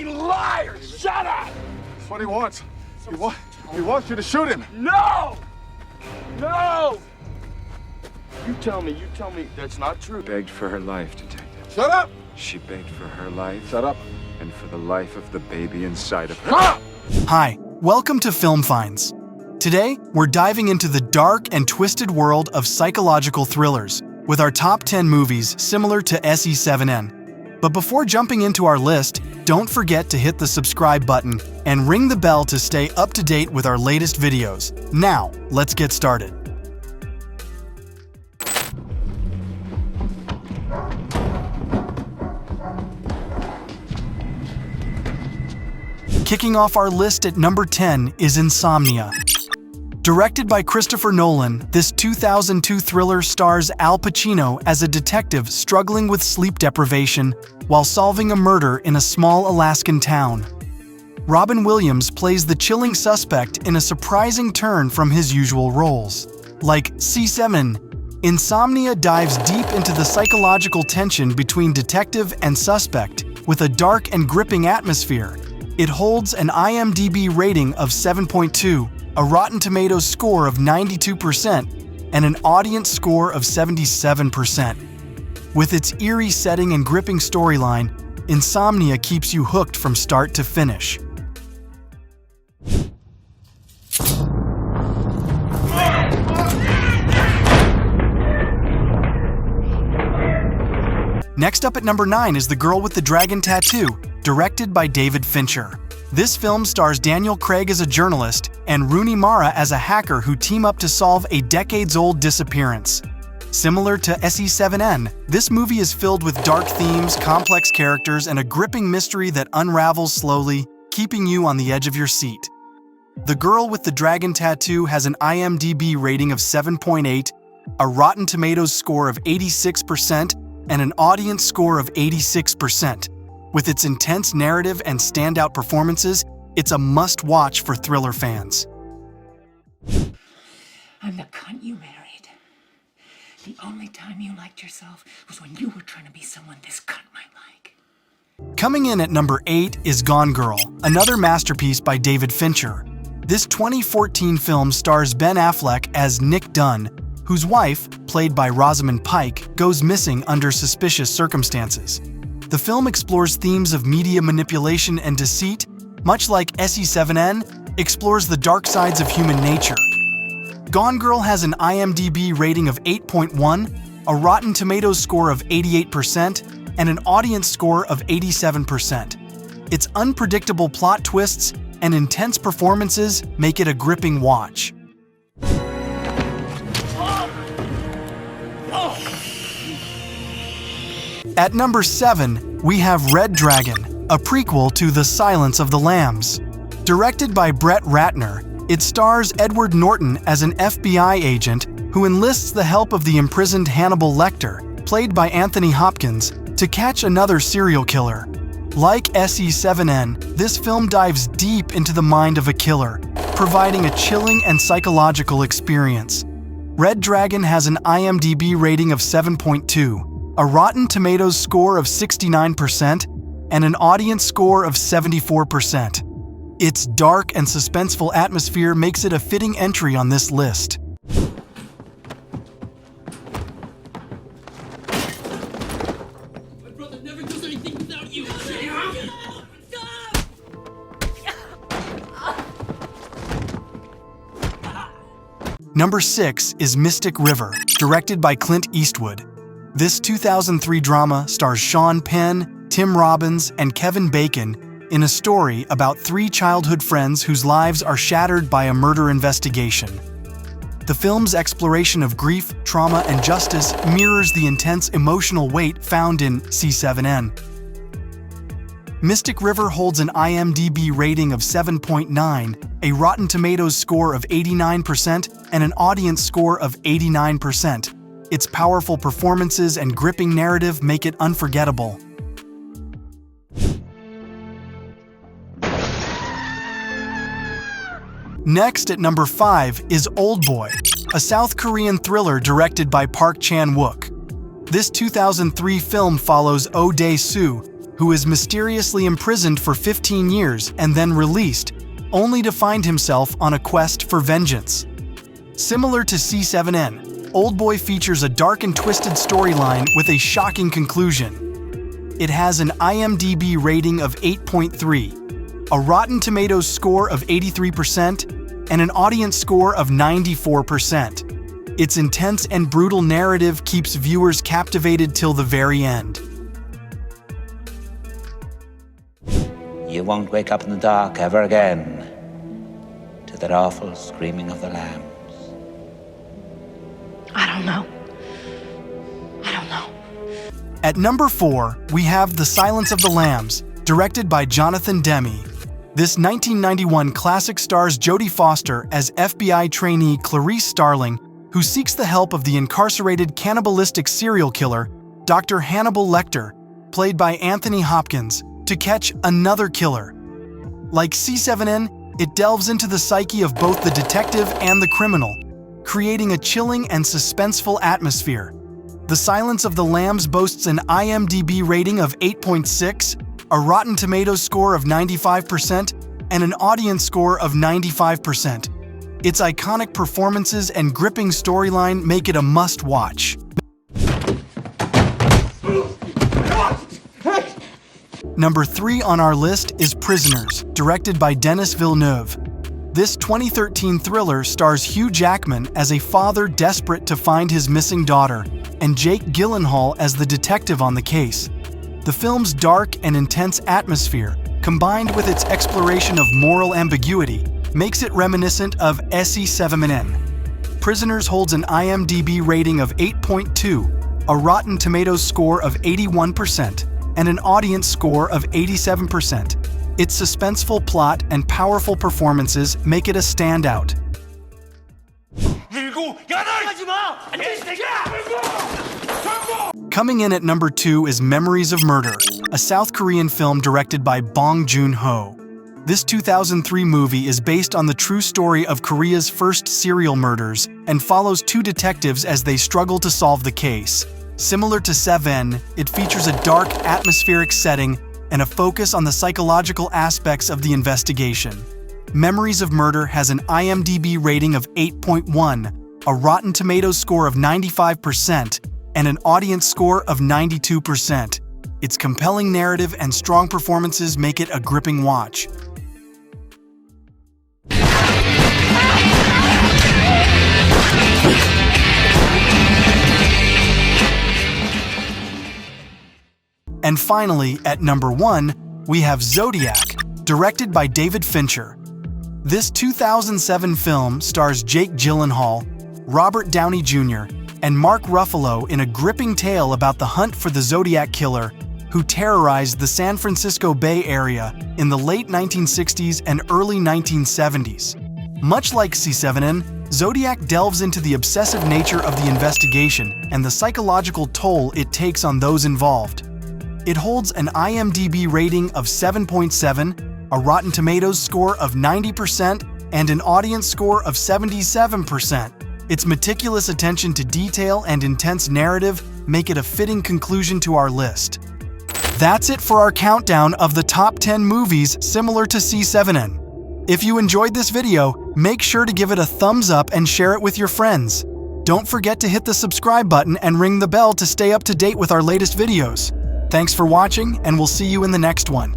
fucking liar! Shut up! That's what he wants. He wants you to shoot him. No! No! You tell me that's not true. Begged for her life, Detective. Shut up! She begged for her life. Shut up. And for the life of the baby inside of her. Shut up! Hi, welcome to Film Finds. Today, we're diving into the dark and twisted world of psychological thrillers with our top 10 movies similar to Se7en. But before jumping into our list, don't forget to hit the subscribe button and ring the bell to stay up to date with our latest videos. Now, let's get started. Kicking off our list at number 10 is Insomnia. Directed by Christopher Nolan, this 2002 thriller stars Al Pacino as a detective struggling with sleep deprivation while solving a murder in a small Alaskan town. Robin Williams plays the chilling suspect in a surprising turn from his usual roles. Like Se7en, Insomnia dives deep into the psychological tension between detective and suspect with a dark and gripping atmosphere. It holds an IMDb rating of 7.2, a Rotten Tomatoes score of 92%, and an audience score of 77%. With its eerie setting and gripping storyline, Insomnia keeps you hooked from start to finish. Next up at number 9 is The Girl with the Dragon Tattoo, directed by David Fincher. This film stars Daniel Craig as a journalist and Rooney Mara as a hacker who team up to solve a decades-old disappearance. Similar to Se7en, this movie is filled with dark themes, complex characters, and a gripping mystery that unravels slowly, keeping you on the edge of your seat. The Girl with the Dragon Tattoo has an IMDb rating of 7.8, a Rotten Tomatoes score of 86%, and an audience score of 86%. With its intense narrative and standout performances, it's a must-watch for thriller fans. I'm the cunt you married. The only time you liked yourself was when you were trying to be someone this cunt might like. Coming in at number 8 is Gone Girl, another masterpiece by David Fincher. This 2014 film stars Ben Affleck as Nick Dunn, whose wife, played by Rosamund Pike, goes missing under suspicious circumstances. The film explores themes of media manipulation and deceit, much like Se7en explores the dark sides of human nature. Gone Girl has an IMDb rating of 8.1, a Rotten Tomatoes score of 88%, and an audience score of 87%. Its unpredictable plot twists and intense performances make it a gripping watch. At number 7, we have Red Dragon, a prequel to The Silence of the Lambs. Directed by Brett Ratner, it stars Edward Norton as an FBI agent who enlists the help of the imprisoned Hannibal Lecter, played by Anthony Hopkins, to catch another serial killer. Like Se7en, this film dives deep into the mind of a killer, providing a chilling and psychological experience. Red Dragon has an IMDb rating of 7.2, a Rotten Tomatoes score of 69%, and an audience score of 74%. Its dark and suspenseful atmosphere makes it a fitting entry on this list. My brother never does anything without you. Number 6 is Mystic River, directed by Clint Eastwood. This 2003 drama stars Sean Penn, Tim Robbins, and Kevin Bacon in a story about 3 childhood friends whose lives are shattered by a murder investigation. The film's exploration of grief, trauma, and justice mirrors the intense emotional weight found in Se7en. Mystic River holds an IMDb rating of 7.9, a Rotten Tomatoes score of 89%, and an audience score of 89%. Its powerful performances and gripping narrative make it unforgettable. Next at number 5 is Oldboy, a South Korean thriller directed by Park Chan-wook. This 2003 film follows Oh Dae-soo, who is mysteriously imprisoned for 15 years and then released, only to find himself on a quest for vengeance. Similar to Se7en, Oldboy features a dark and twisted storyline with a shocking conclusion. It has an IMDb rating of 8.3, a Rotten Tomatoes score of 83%, and an audience score of 94%. Its intense and brutal narrative keeps viewers captivated till the very end. You won't wake up in the dark ever again to that awful screaming of the lambs. I don't know. I don't know. At number 4, we have The Silence of the Lambs, directed by Jonathan Demme. This 1991 classic stars Jodie Foster as FBI trainee Clarice Starling, who seeks the help of the incarcerated cannibalistic serial killer, Dr. Hannibal Lecter, played by Anthony Hopkins, to catch another killer. Like Se7en, it delves into the psyche of both the detective and the criminal, creating a chilling and suspenseful atmosphere. The Silence of the Lambs boasts an IMDb rating of 8.6, a Rotten Tomatoes score of 95%, and an audience score of 95%. Its iconic performances and gripping storyline make it a must-watch. Number 3 on our list is Prisoners, directed by Denis Villeneuve. This 2013 thriller stars Hugh Jackman as a father desperate to find his missing daughter, and Jake Gyllenhaal as the detective on the case. The film's dark and intense atmosphere, combined with its exploration of moral ambiguity, makes it reminiscent of Se7en. Prisoners holds an IMDb rating of 8.2, a Rotten Tomatoes score of 81%, and an audience score of 87%. Its suspenseful plot and powerful performances make it a standout. Coming in at number 2 is Memories of Murder, a South Korean film directed by Bong Joon-ho. This 2003 movie is based on the true story of Korea's first serial murders and follows two detectives as they struggle to solve the case. Similar to Se7en, it features a dark, atmospheric setting and a focus on the psychological aspects of the investigation. Memories of Murder has an IMDb rating of 8.1, a Rotten Tomatoes score of 95%, and an audience score of 92%. Its compelling narrative and strong performances make it a gripping watch. And finally, at number 1, we have Zodiac, directed by David Fincher. This 2007 film stars Jake Gyllenhaal, Robert Downey Jr., and Mark Ruffalo in a gripping tale about the hunt for the Zodiac killer who terrorized the San Francisco Bay Area in the late 1960s and early 1970s. Much like Se7en, Zodiac delves into the obsessive nature of the investigation and the psychological toll it takes on those involved. It holds an IMDb rating of 7.7, a Rotten Tomatoes score of 90%, and an audience score of 77%. Its meticulous attention to detail and intense narrative make it a fitting conclusion to our list. That's it for our countdown of the top 10 movies similar to Se7en. If you enjoyed this video, make sure to give it a thumbs up and share it with your friends. Don't forget to hit the subscribe button and ring the bell to stay up to date with our latest videos. Thanks for watching, and we'll see you in the next one.